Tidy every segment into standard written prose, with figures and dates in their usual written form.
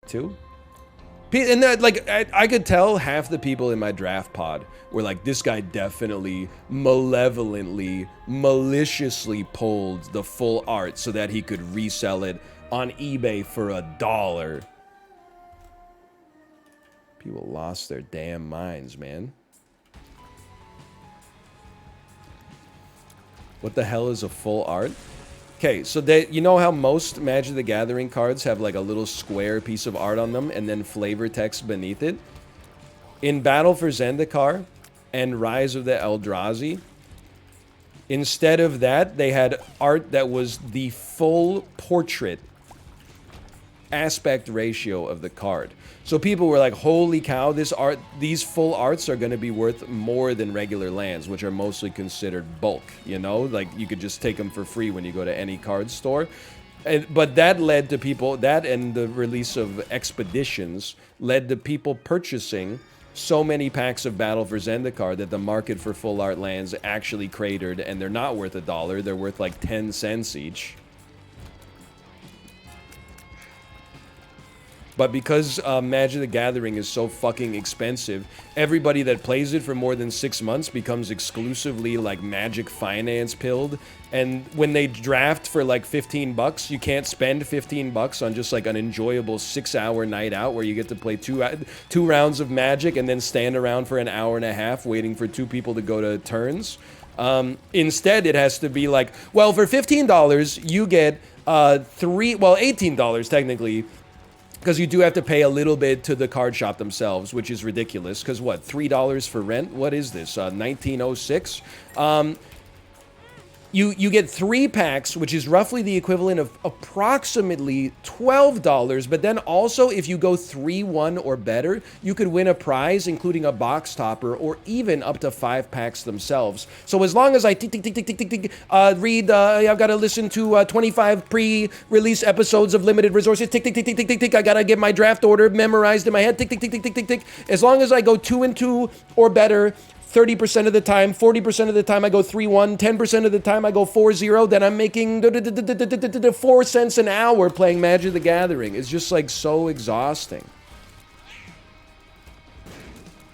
2? And that, like, I could tell half the people in my draft pod were like, this guy definitely malevolently, maliciously pulled the full art so that he could resell it on eBay for $1. People lost their damn minds, man. What the hell is a full art? Okay, so you know how most Magic the Gathering cards have like a little square piece of art on them and then flavor text beneath it? In Battle for Zendikar and Rise of the Eldrazi, instead of that, they had art that was the full portrait aspect ratio of the card. So people were like, holy cow, these full arts are going to be worth more than regular lands, which are mostly considered bulk, you know? Like, you could just take them for free when you go to any card store. But that led to people, that and the release of Expeditions led to people purchasing so many packs of Battle for Zendikar that the market for full art lands actually cratered, and they're not worth $1, they're worth like 10 cents each. But because Magic the Gathering is so fucking expensive, everybody that plays it for more than 6 months becomes exclusively like Magic finance pilled. And when they draft for like 15 bucks, you can't spend 15 bucks on just like an enjoyable 6-hour night out where you get to play two rounds of Magic and then stand around for an hour and a half waiting for 2 people to go to turns. Instead, it has to be like, well, for $15, you get $18 technically, because you do have to pay a little bit to the card shop themselves, which is ridiculous. Because what, $3 for rent? What is this, 1906? You get 3 packs, which is roughly the equivalent of approximately $12. But then also, if you go 3-1 or better, you could win a prize, including a box topper, or even up to 5 packs themselves. So as long as I read, I've got to listen to 25 pre-release episodes of Limited Resources. I gotta get my draft order memorized in my head. As long as I go 2-2 or better, 30% of the time, 40% of the time I go 3-1, 10% of the time I go 4-0, then I'm making 4 cents an hour playing Magic the Gathering. It's just like so exhausting.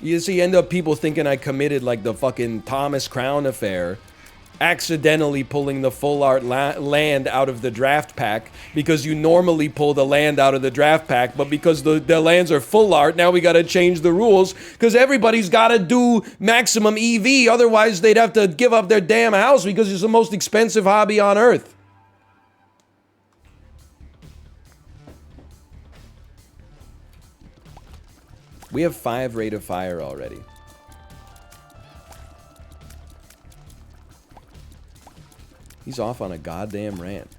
You see, end up people thinking I committed like the fucking Thomas Crown affair, accidentally pulling the full art land out of the draft pack because you normally pull the land out of the draft pack, but because the lands are full art, now we got to change the rules because everybody's got to do maximum EV, otherwise they'd have to give up their damn house because it's the most expensive hobby on earth. We have 5 Rate of Fire already. He's off on a goddamn rant.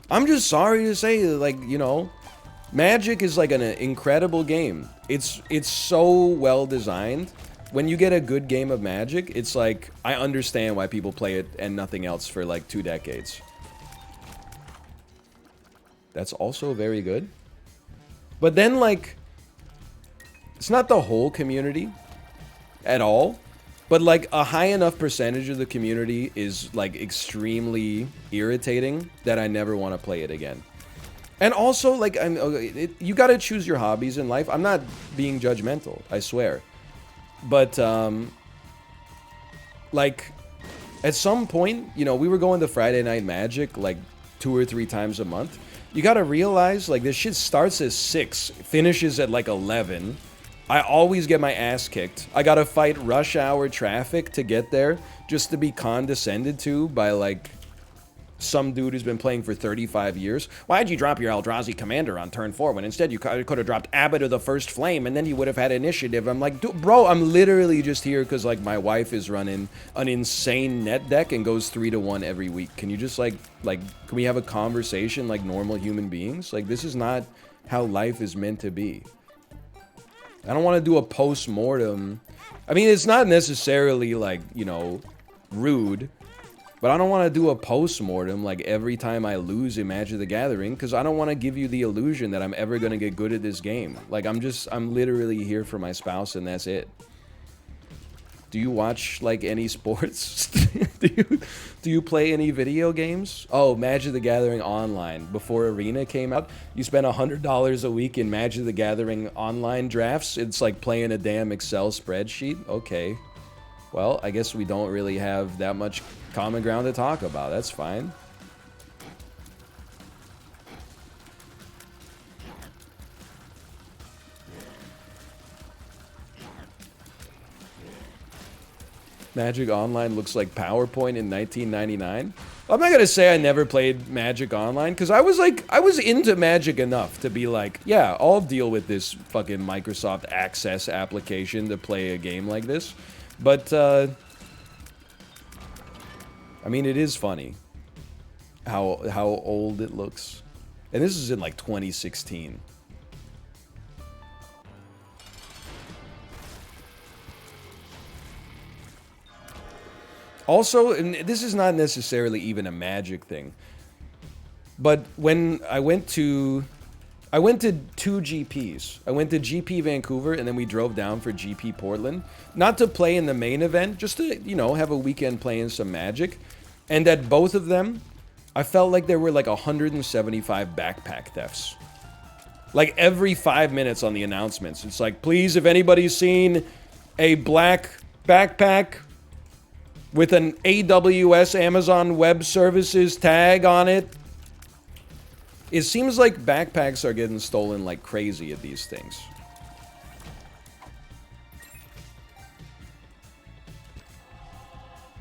I'm just sorry to say, like, you know, Magic is like an incredible game. It's so well designed. When you get a good game of Magic, it's like, I understand why people play it and nothing else for like 2 decades. That's also very good. But then, like, it's not the whole community at all. But, like, a high enough percentage of the community is, like, extremely irritating that I never want to play it again. And also, like, you gotta choose your hobbies in life. I'm not being judgmental, I swear. But, like, at some point, you know, we were going to Friday Night Magic, like, 2 or 3 times a month. You gotta realize, like, this shit starts at 6, finishes at, like, 11. I always get my ass kicked. I gotta fight rush hour traffic to get there just to be condescended to by, like, some dude who's been playing for 35 years. Why'd you drop your Eldrazi commander on turn 4 when instead you could have dropped Abbot of the First Flame and then you would have had initiative? I'm like, bro, I'm literally just here because, like, my wife is running an insane net deck and goes 3-1 every week. Can you just, like, can we have a conversation like normal human beings? Like, this is not how life is meant to be. I don't want to do a post-mortem. I mean, it's not necessarily, like, you know, rude. But I don't want to do a post-mortem, like, every time I lose in Magic the Gathering. Because I don't want to give you the illusion that I'm ever going to get good at this game. Like, I'm literally here for my spouse and that's it. Do you watch, like, any sports? Do you play any video games? Oh, Magic the Gathering Online. Before Arena came out, you spent $100 a week in Magic the Gathering online drafts. It's like playing a damn Excel spreadsheet. Okay. Well, I guess we don't really have that much common ground to talk about. That's fine. Magic Online looks like PowerPoint in 1999. I'm not gonna say I never played Magic Online, because I was into Magic enough to be like, yeah, I'll deal with this fucking Microsoft Access application to play a game like this. But, I mean, it is funny how old it looks. And this is in, like, 2016. Also, and this is not necessarily even a Magic thing, but when I went to two GPs. I went to GP Vancouver, and then we drove down for GP Portland. Not to play in the main event, just to, you know, have a weekend playing some Magic. And at both of them, I felt like there were like 175 backpack thefts. Like every 5 minutes on the announcements. It's like, please, if anybody's seen a black backpack with an AWS Amazon Web Services tag on it. It seems like backpacks are getting stolen like crazy at these things.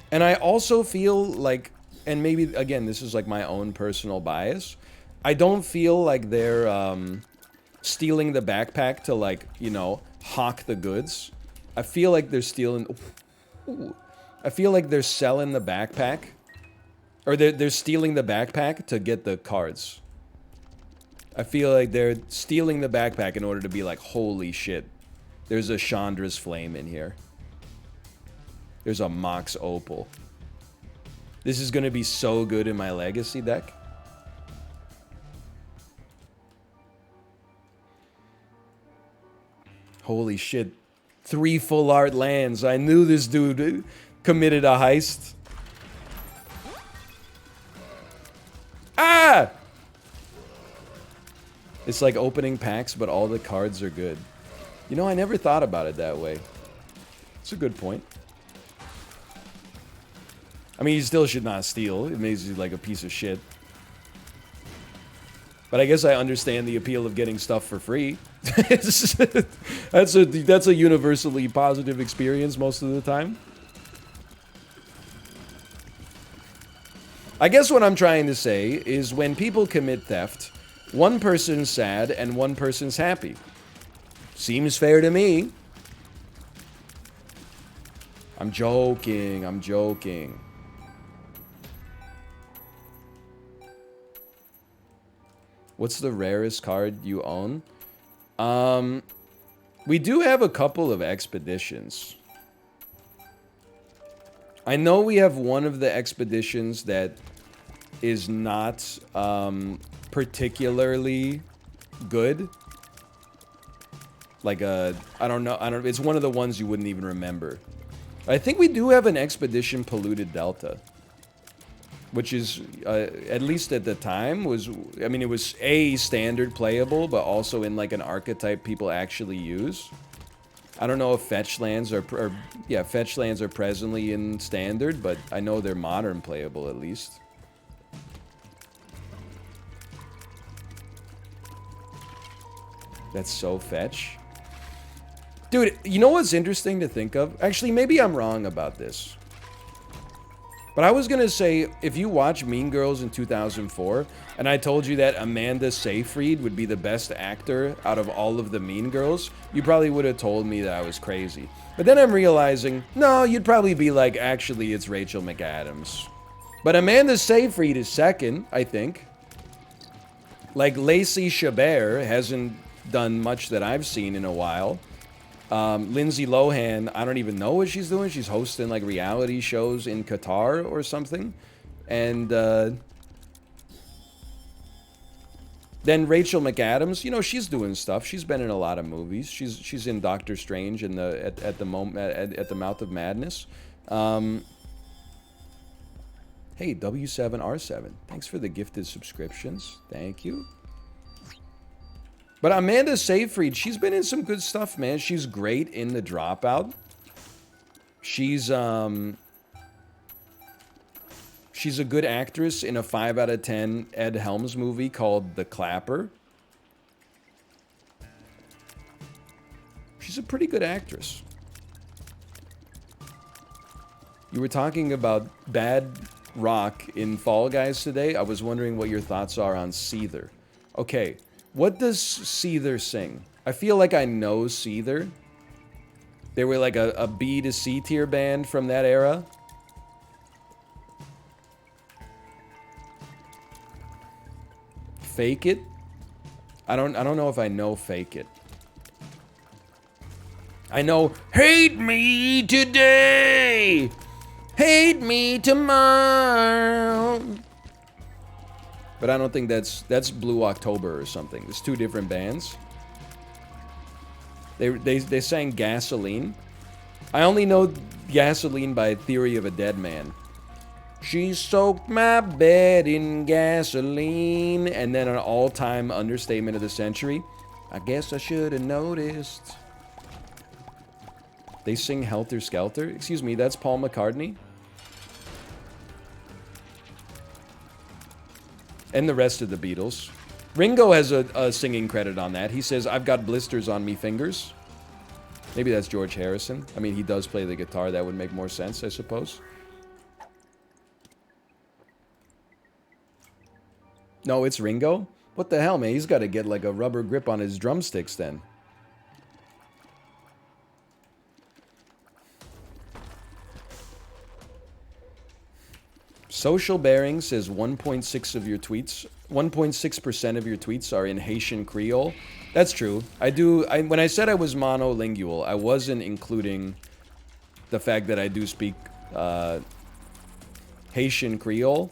And I also feel like, and maybe, again, this is like my own personal bias, I don't feel like they're stealing the backpack to, like, you know, hawk the goods. I feel like they're stealing... Ooh. I feel like they're selling the backpack, or they're stealing the backpack to get the cards. I feel like they're stealing the backpack in order to be like, holy shit, there's a Chandra's Flame in here. There's a Mox Opal. This is going to be so good in my Legacy deck. Holy shit. 3 full art lands. I knew this dude committed a heist. Ah! It's like opening packs, but all the cards are good. You know, I never thought about it that way. It's a good point. I mean, you still should not steal. It makes you like a piece of shit. But I guess I understand the appeal of getting stuff for free. That's a universally positive experience most of the time. I guess what I'm trying to say is when people commit theft, one person's sad and one person's happy. Seems fair to me. I'm joking, I'm joking. What's the rarest card you own? We do have a couple of expeditions. I know we have one of the expeditions that is not particularly good. Like I don't know, it's one of the ones you wouldn't even remember. I think we do have an expedition Polluted Delta, which is, at least at the time, was, I mean, it was A, standard playable, but also in like an archetype people actually use. I don't know if fetch lands are, yeah, fetch lands are presently in standard, but I know they're modern playable at least. That's so fetch. Dude, you know what's interesting to think of? Actually, maybe I'm wrong about this. But I was gonna say, if you watch Mean Girls in 2004, and I told you that Amanda Seyfried would be the best actor out of all of the Mean Girls, you probably would have told me that I was crazy. But then I'm realizing, no, you'd probably be like, actually, it's Rachel McAdams. But Amanda Seyfried is second, I think. Like, Lacey Chabert hasn't done much that I've seen in a while. Lindsay Lohan, I don't even know what she's doing. She's hosting like reality shows in Qatar or something. And then Rachel McAdams, you know, she's doing stuff. She's been in a lot of movies. She's in Doctor Strange and at the Mouth of Madness. Hey, W7R7. Thanks for the gifted subscriptions. Thank you. But Amanda Seyfried, she's been in some good stuff, man. She's great in The Dropout. She's a good actress in a 5 out of 10 Ed Helms movie called The Clapper. She's a pretty good actress. You were talking about bad rock in Fall Guys today. I was wondering what your thoughts are on Seether. Okay, what does Seether sing? I feel like I know Seether. They were like a B to C tier band from that era. Fake It? I don't know if I know Fake It. I know Hate Me Today, Hate Me Tomorrow. But I don't think that's Blue October or something. It's two different bands. They sang Gasoline. I only know Gasoline by Theory of a Dead Man. She soaked my bed in gasoline. And then an all-time understatement of the century. I guess I should have noticed. They sing Helter Skelter? Excuse me, that's Paul McCartney? And the rest of the Beatles. Ringo has a singing credit on that. He says, I've got blisters on me fingers. Maybe that's George Harrison. I mean, he does play the guitar. That would make more sense, I suppose. No, it's Ringo? What the hell, man? He's got to get like a rubber grip on his drumsticks then. Social Bearing says 1.6 of your tweets, 1.6% of your tweets are in Haitian Creole. That's true. When I said I was monolingual, I wasn't including the fact that I do speak Haitian Creole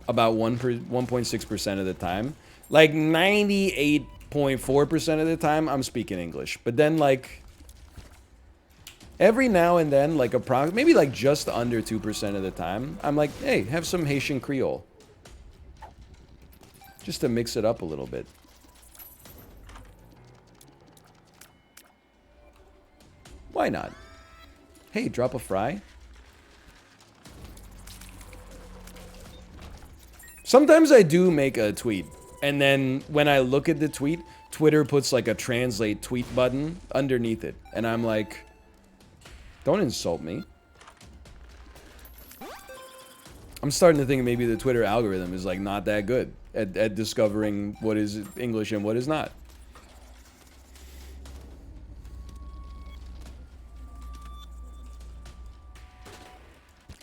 about 1.6% of the time. Like 98.4% of the time, I'm speaking English. But then like every now and then, like maybe like just under 2% of the time, I'm like, hey, have some Haitian Creole. Just to mix it up a little bit. Why not? Hey, drop a fry. Sometimes I do make a tweet, and then when I look at the tweet, Twitter puts like a translate tweet button underneath it. And I'm like, don't insult me. I'm starting to think maybe the Twitter algorithm is like not that good at discovering what is English and what is not.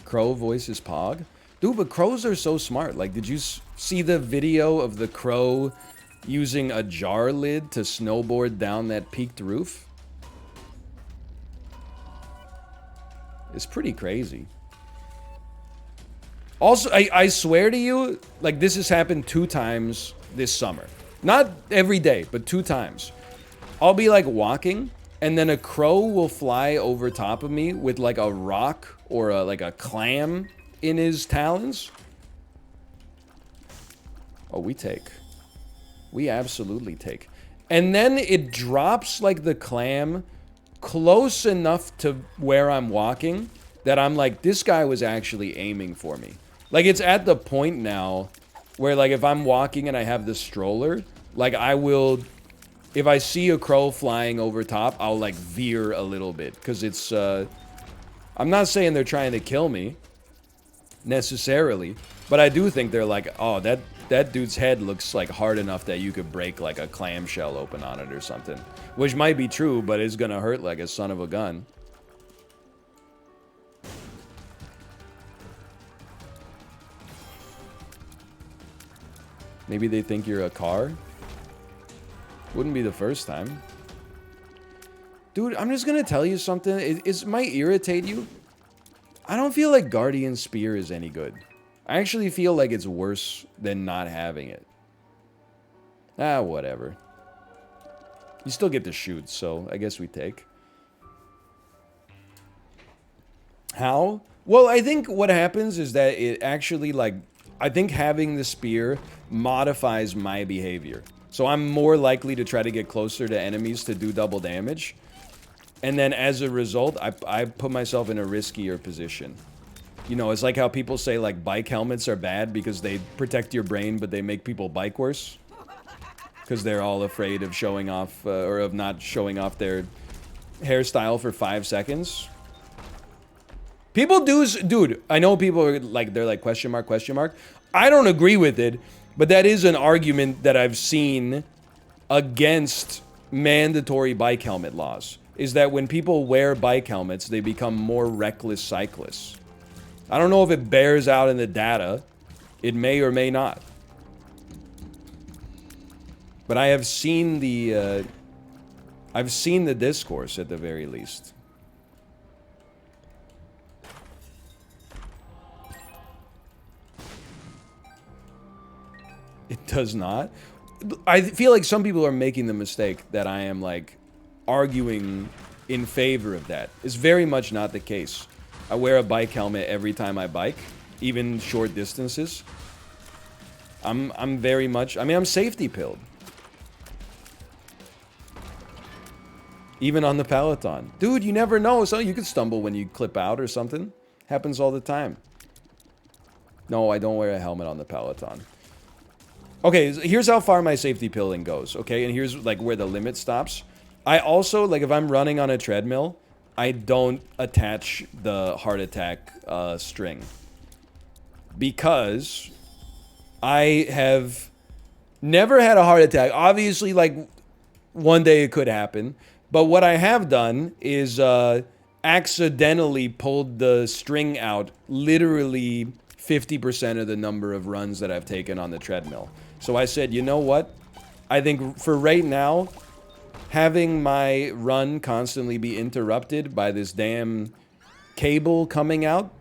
Crow voices Pog. Dude, but crows are so smart. Like, did you see the video of the crow using a jar lid to snowboard down that peaked roof? It's pretty crazy. Also, I swear to you, like, this has happened 2 times this summer. Not every day, but 2 times. I'll be, like, walking, and then a crow will fly over top of me with, like, a rock or, like, a clam in his talons. Oh, we take. We absolutely take. And then it drops, like, the clam close enough to where I'm walking that I'm like, this guy was actually aiming for me. Like, it's at the point now where, like, if I'm walking and I have the stroller, like, I will, if I see a crow flying over top, I'll, like, veer a little bit. Because it's, I'm not saying they're trying to kill me, necessarily, but I do think they're like, oh, that dude's head looks, like, hard enough that you could break, like, a clamshell open on it or something. Which might be true, but it's gonna hurt like a son of a gun. Maybe they think you're a car? Wouldn't be the first time. Dude, I'm just gonna tell you something. It might irritate you. I don't feel like Guardian Spear is any good. I actually feel like it's worse than not having it. Ah, whatever. You still get to shoot, so I guess we take. How? Well, I think what happens is that it actually, like, I think having the spear modifies my behavior. So I'm more likely to try to get closer to enemies to do double damage. And then as a result, I put myself in a riskier position. You know, it's like how people say, like, bike helmets are bad because they protect your brain, but they make people bike worse. Because they're all afraid of showing off, or of not showing off their hairstyle for 5 seconds. People do, dude, I know people are like, they're like, question mark, question mark. I don't agree with it, but that is an argument that I've seen against mandatory bike helmet laws. Is that when people wear bike helmets, they become more reckless cyclists. I don't know if it bears out in the data. It may or may not. But I have seen the, I've seen the discourse at the very least. It does not. I feel like some people are making the mistake that I am, like, arguing in favor of that. It's very much not the case. I wear a bike helmet every time I bike, even short distances. I'm very much, I mean, I'm safety pilled. Even on the Peloton. Dude, you never know. So you could stumble when you clip out or something. Happens all the time. No, I don't wear a helmet on the Peloton. Okay, here's how far my safety pilling goes, okay? And here's, like, where the limit stops. I also, like, if I'm running on a treadmill, I don't attach the heart attack string. Because I have never had a heart attack. Obviously, like, one day it could happen. But what I have done is accidentally pulled the string out literally 50% of the number of runs that I've taken on the treadmill. So I said, you know what? I think for right now, having my run constantly be interrupted by this damn cable coming out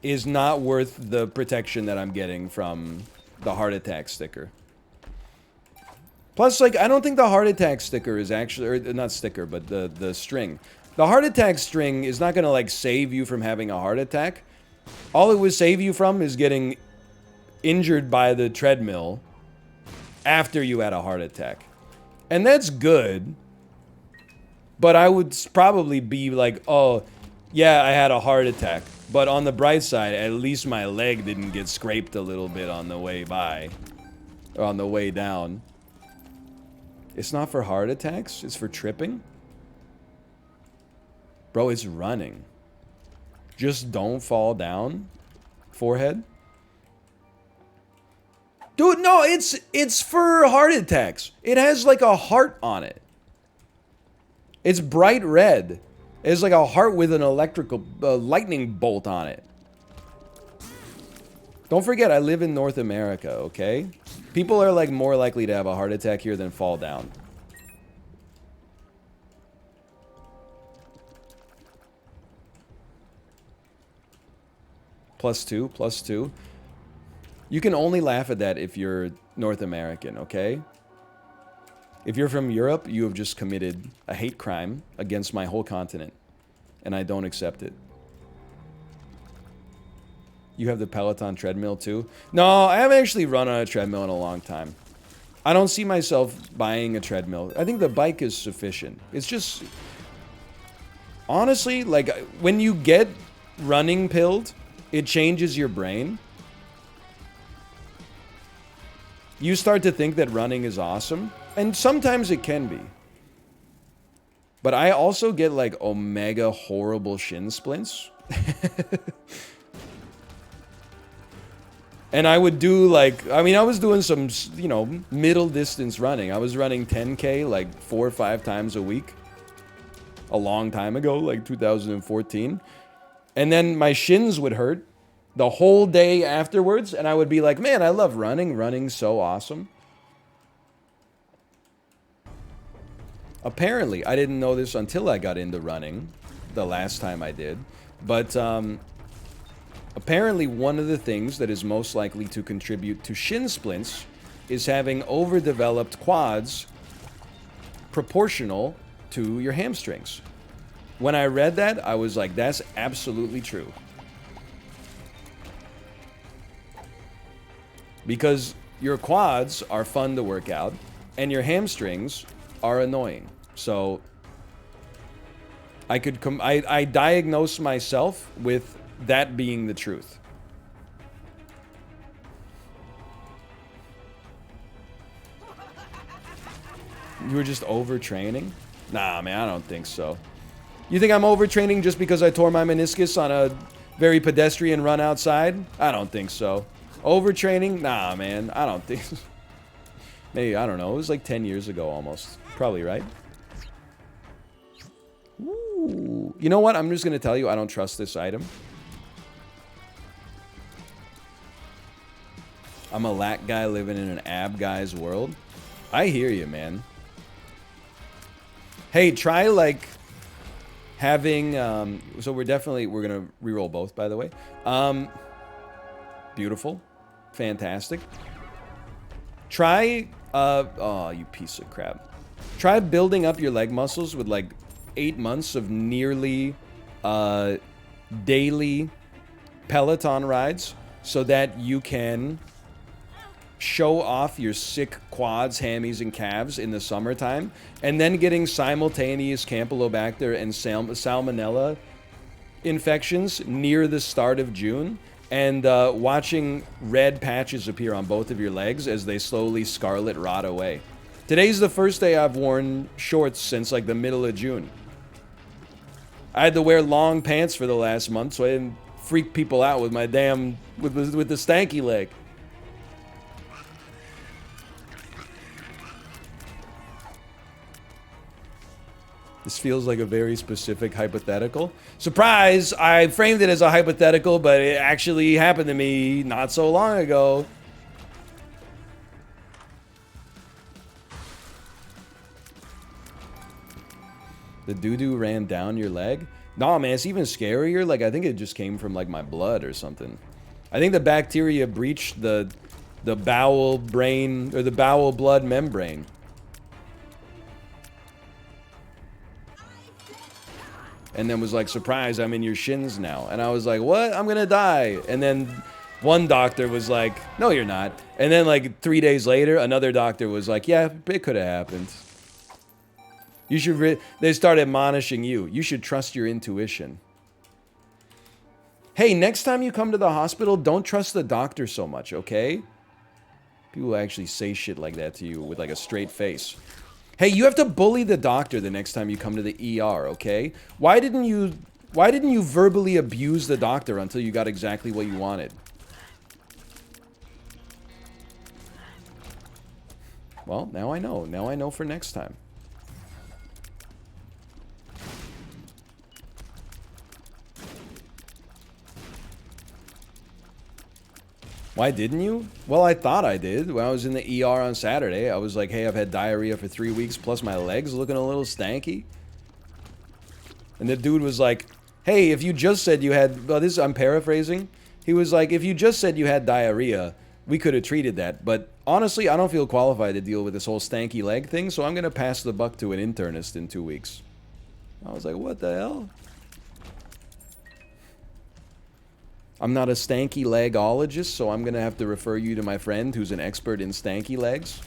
is not worth the protection that I'm getting from the heart attack sticker. Plus, like, I don't think the heart attack sticker is actually, or not sticker, but the string. The heart attack string is not going to, like, save you from having a heart attack. All it would save you from is getting injured by the treadmill after you had a heart attack. And that's good. But I would probably be like, oh, yeah, I had a heart attack. But on the bright side, at least my leg didn't get scraped a little bit on the way by. Or on the way down. It's not for heart attacks. It's for tripping. Bro, it's running. Just don't fall down. Forehead. Dude, no, it's for heart attacks. It has like a heart on it. It's bright red. It's like a heart with an electrical lightning bolt on it. Don't forget, I live in North America, okay? People are like more likely to have a heart attack here than fall down. +2, +2. You can only laugh at that if you're North American, okay? If you're from Europe, you have just committed a hate crime against my whole continent. And I don't accept it. You have the Peloton treadmill too? No, I haven't actually run on a treadmill in a long time. I don't see myself buying a treadmill. I think the bike is sufficient. It's just... Honestly, like, when you get running pilled, it changes your brain. You start to think that running is awesome. And sometimes it can be. But I also get, like, omega horrible shin splints. And I would do, like, I mean, I was doing some, you know, middle distance running. I was running 10K, like, 4 or 5 times a week. A long time ago, like 2014. And then my shins would hurt the whole day afterwards. And I would be like, man, I love running. Running's so awesome. Apparently, I didn't know this until I got into running the last time I did. But, apparently, one of the things that is most likely to contribute to shin splints is having overdeveloped quads proportional to your hamstrings. When I read that, I was like, that's absolutely true. Because your quads are fun to work out, and your hamstrings are annoying. So I could I diagnose myself with that being the truth. You were just overtraining? Nah, man, I don't think so. You think I'm overtraining just because I tore my meniscus on a very pedestrian run outside? I don't think so. Overtraining? Nah, man, I don't think so. Maybe, I don't know. It was like 10 years ago almost. Probably, right? Ooh. You know what? I'm just going to tell you I don't trust this item. I'm a lat guy living in an ab guy's world. I hear you, man. Hey, try like having so we're gonna reroll both, by the way. Beautiful, fantastic. Try oh, you piece of crap. Try building up your leg muscles with like 8 months of nearly daily Peloton rides, so that you can show off your sick quads, hammies, and calves in the summertime, and then getting simultaneous Campylobacter and Salmonella infections near the start of June, and watching red patches appear on both of your legs as they slowly scarlet rot away. Today's the first day I've worn shorts since like the middle of June. I had to wear long pants for the last month so I didn't freak people out with my damn with the stanky leg. This feels like a very specific hypothetical. Surprise! I framed it as a hypothetical, but it actually happened to me not so long ago. The doo-doo ran down your leg? Nah, man, it's even scarier. Like, I think it just came from, like, my blood or something. I think the bacteria breached the bowel brain, or the bowel blood membrane. And then was like, surprise, I'm in your shins now. And I was like, what? I'm gonna die. And then one doctor was like, no, you're not. And then like 3 days later, another doctor was like, yeah, it could have happened. You should, they started admonishing you. You should trust your intuition. Hey, next time you come to the hospital, don't trust the doctor so much, okay? People actually say shit like that to you with like a straight face. Hey, you have to bully the doctor the next time you come to the ER, okay? Why didn't you verbally abuse the doctor until you got exactly what you wanted? Well, now I know. Now I know for next time. Why didn't you? Well, I thought I did. When I was in the ER on Saturday, I was like, hey, I've had diarrhea for 3 weeks, plus my legs looking a little stanky. And the dude was like, hey, if you just said you had, well, this, I'm paraphrasing. He was like, if you just said you had diarrhea, we could have treated that. But honestly, I don't feel qualified to deal with this whole stanky leg thing, so I'm going to pass the buck to an internist in 2 weeks. I was like, what the hell? I'm not a stanky legologist, so I'm going to have to refer you to my friend who's an expert in stanky legs.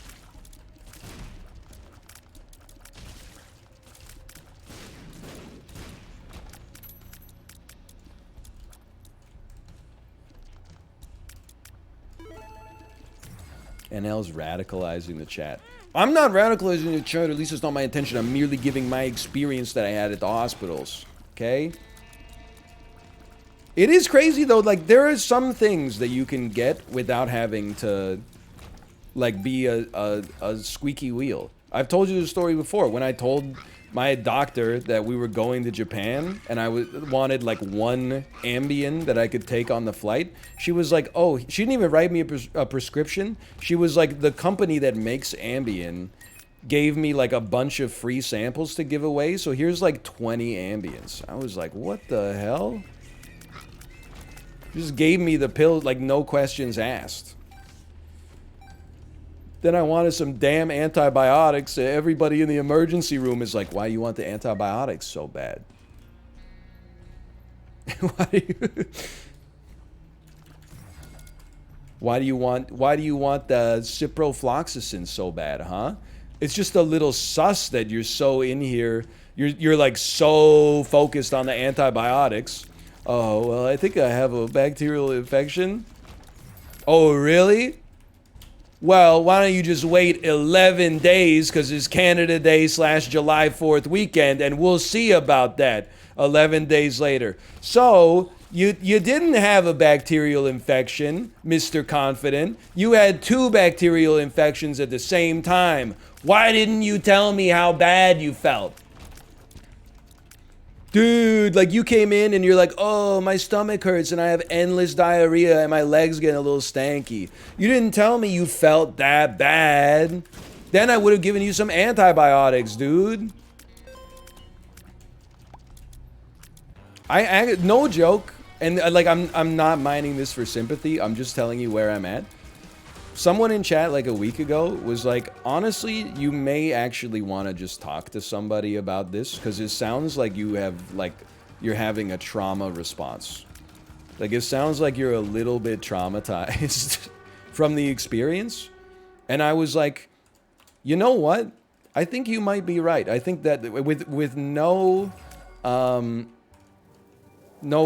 NL's radicalizing the chat. I'm not radicalizing the chat, at least it's not my intention. I'm merely giving my experience that I had at the hospitals. Okay? It is crazy though, like there are some things that you can get without having to like be a squeaky wheel. I've told you the story before when I told my doctor that we were going to Japan and I wanted like one Ambien that I could take on the flight. She was like, oh, she didn't even write me a prescription. She was like, the company that makes Ambien gave me like a bunch of free samples to give away, so here's like 20 Ambiens. I was like, what the hell? Just gave me the pill, like no questions asked. Then I wanted some damn antibiotics. Everybody in the emergency room is like, why do you want the antibiotics so bad? Why do you, why do you want the ciprofloxacin so bad, huh? It's just a little sus that you're so in here. You're like so focused on the antibiotics. Oh, well, I think I have a bacterial infection. Oh, really? Well, why don't you just wait 11 days because it's Canada Day / July 4th weekend, and we'll see about that 11 days later. So, you didn't have a bacterial infection, Mr. Confident. You had 2 bacterial infections at the same time. Why didn't you tell me how bad you felt? Dude, like you came in and you're like, oh, my stomach hurts and I have endless diarrhea and my legs getting a little stanky. You didn't tell me you felt that bad. Then I would have given you some antibiotics, dude. I no joke, and like I'm not mining this for sympathy. I'm just telling you where I'm at. Someone in chat like a week ago was like, honestly, you may actually want to just talk to somebody about this because it sounds like you have like you're having a trauma response. Like it sounds like you're a little bit traumatized from the experience. And I was like, you know what? I think you might be right. I think that with no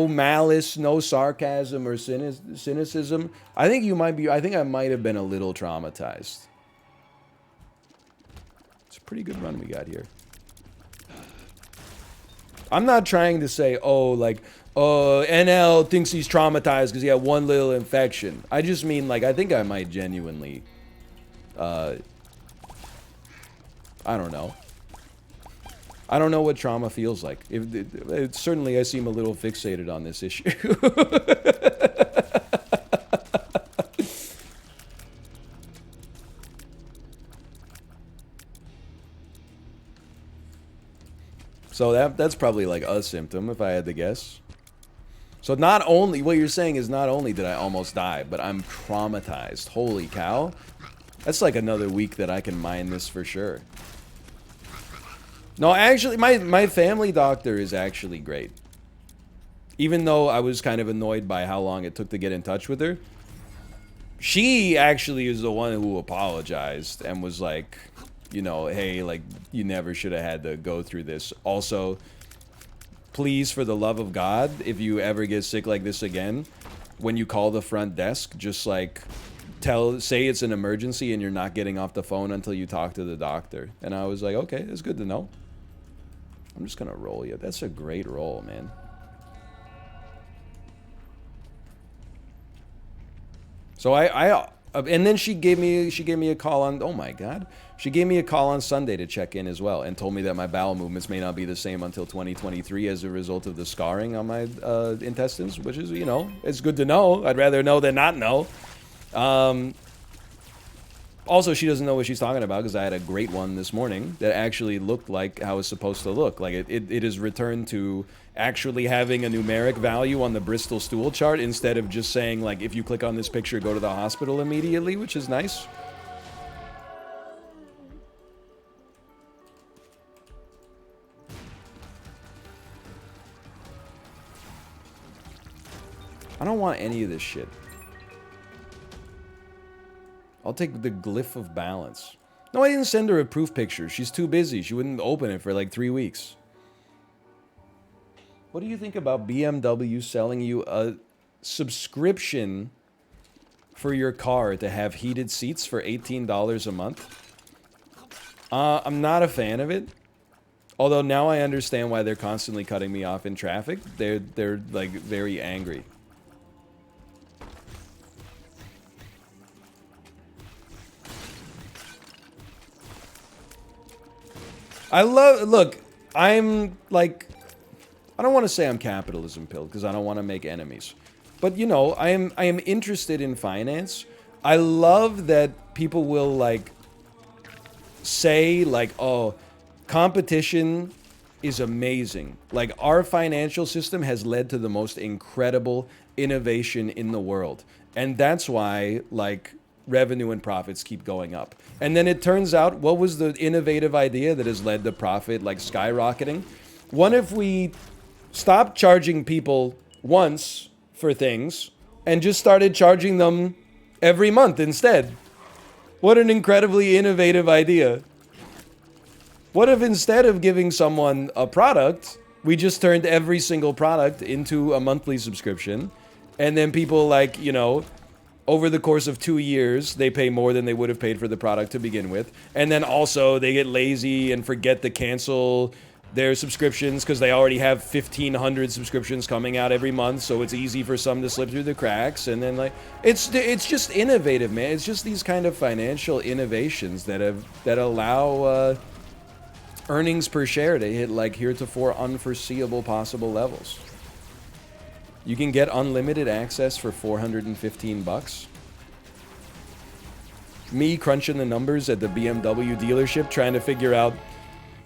malice, no sarcasm or cynicism, I think I might have been a little traumatized. It's a pretty good run we got here. I'm not trying to say, oh, like, NL thinks he's traumatized because he had one little infection. I just mean, like, I think I might genuinely, I don't know. I don't know what trauma feels like. Certainly, I seem a little fixated on this issue. So that's probably like a symptom, if I had to guess. So not only, what you're saying is not only did I almost die, but I'm traumatized. Holy cow. That's like another week that I can mine this for sure. No, actually, my family doctor is actually great. Even though I was kind of annoyed by how long it took to get in touch with her, she actually is the one who apologized and was like, you know, hey, like, you never should have had to go through this. Also, please, for the love of God, if you ever get sick like this again, when you call the front desk, just like say it's an emergency and you're not getting off the phone until you talk to the doctor. And I was like, okay, that's good to know. I'm just gonna roll you. That's a great roll, man. So and then she gave me a call on, oh my God, she gave me a call on Sunday to check in as well and told me that my bowel movements may not be the same until 2023 as a result of the scarring on my intestines, which is, you know, it's good to know. I'd rather know than not know. Also, she doesn't know what she's talking about because I had a great one this morning that actually looked like how it's supposed to look. Like it is returned to actually having a numeric value on the Bristol stool chart instead of just saying, like, if you click on this picture, go to the hospital immediately, which is nice. I don't want any of this shit. I'll take the glyph of balance. No, I didn't send her a proof picture. She's too busy. She wouldn't open it for like 3 weeks. What do you think about BMW selling you a subscription for your car to have heated seats for $18 a month? I'm not a fan of it. Although now I understand why they're constantly cutting me off in traffic. They're like very angry. Look, I'm like, I don't want to say I'm capitalism pilled because I don't want to make enemies. But, you know, I am interested in finance. I love that people will, like, say, like, oh, competition is amazing. Like, our financial system has led to the most incredible innovation in the world. And that's why, like, revenue and profits keep going up. And then it turns out, what was the innovative idea that has led to profit, like, skyrocketing? What if we stop charging people once for things and just started charging them every month instead. What an incredibly innovative idea. What if instead of giving someone a product, we just turned every single product into a monthly subscription, and then people, like, you know, over the course of 2 years, they pay more than they would have paid for the product to begin with. And then also they get lazy and forget to cancel their subscriptions because they already have 1,500 subscriptions coming out every month. So it's easy for some to slip through the cracks. And then, like, it's just innovative, man. It's just these kind of financial innovations that allow earnings per share to hit, like, heretofore unforeseeable possible levels. You can get unlimited access for $415. Me crunching the numbers at the BMW dealership, trying to figure out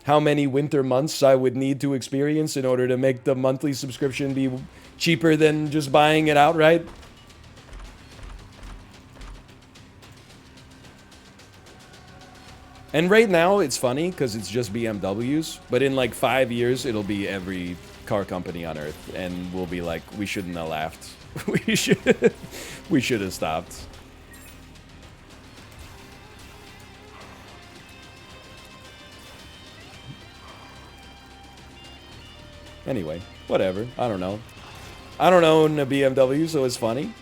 how many winter months I would need to experience in order to make the monthly subscription be cheaper than just buying it outright. And right now, it's funny because it's just BMWs, but in like 5 years, it'll be every car company on earth, and we'll be like, we shouldn't have laughed. we should have stopped. Anyway, whatever. I don't know. I don't own a BMW, so it's funny.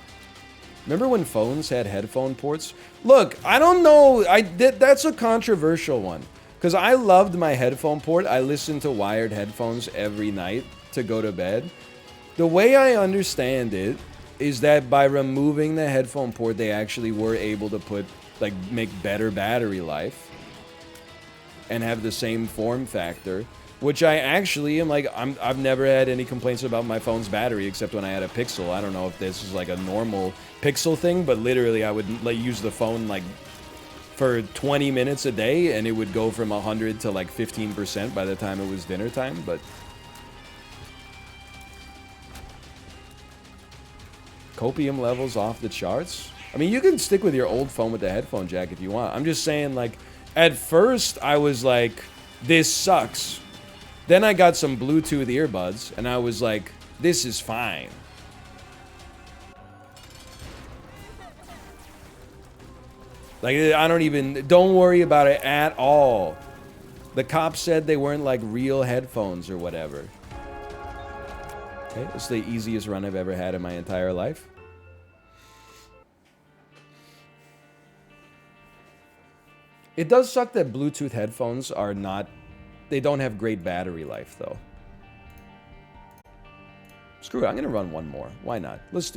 Remember when phones had headphone ports? Look, I don't know. That's a controversial one. Because I loved my headphone port. I listened to wired headphones every night to go to bed. The way I understand it is that by removing the headphone port, they actually were able to make better battery life and have the same form factor. Which I actually am like, I've never had any complaints about my phone's battery except when I had a Pixel. I don't know if this is like a normal Pixel thing, but literally I would use the phone like for 20 minutes a day and it would go from 100 to like 15% by the time it was dinner time. But copium levels off the charts. I mean, you can stick with your old phone with the headphone jack if you want. I'm just saying, like, at first I was like, this sucks. Then I got some Bluetooth earbuds, and I was like, this is fine. Like, don't worry about it at all. The cops said they weren't, like, real headphones or whatever. Okay, it's the easiest run I've ever had in my entire life. It does suck that Bluetooth headphones are not... They don't have great battery life, though. Screw it, I'm gonna run one more. Why not? Let's do it.